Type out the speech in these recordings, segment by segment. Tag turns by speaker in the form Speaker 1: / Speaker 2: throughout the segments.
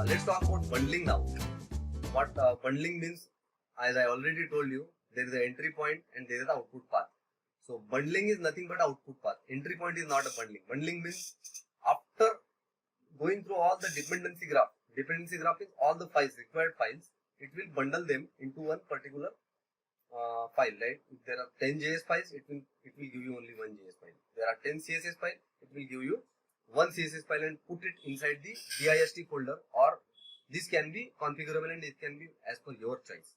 Speaker 1: Let's talk about bundling now. What bundling means, as I already told you, there is an entry point and there is an output path. So bundling is nothing but output path. Entry point is not a bundling. Bundling means after going through all the dependency graph is all the files, required files, it will bundle them into one particular file, right? If there are 10 JS files, it will give you only one JS file. There are 10 CSS files, it will give you one CSS file and put it inside the dist folder, or this can be configurable and it can be as per your choice.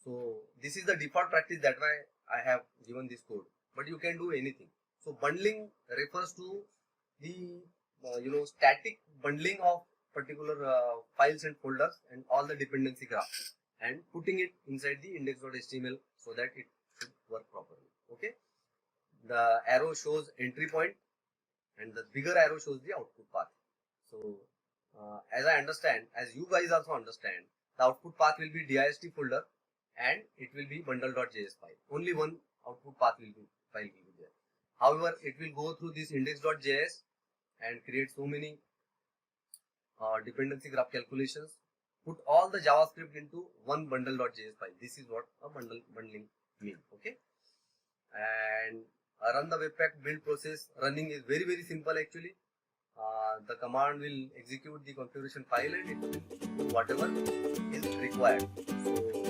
Speaker 1: So this is the default practice, that why I have given this code, but you can do anything. So bundling refers to the static bundling of particular files and folders and all the dependency graphs, and putting it inside the index.html so that it should work properly. Okay, the arrow shows entry point and the bigger arrow shows the output path. So as I understand, as you guys also understand, the output path will be dist folder and it will be bundle.js file. Only one output path will be there. However, it will go through this index.js and create so many dependency graph calculations, put all the JavaScript into one bundle.js file. This is what a bundling means. Okay, and run the Webpack build process. Running is very simple actually. The command will execute the configuration file and it will do whatever is required. So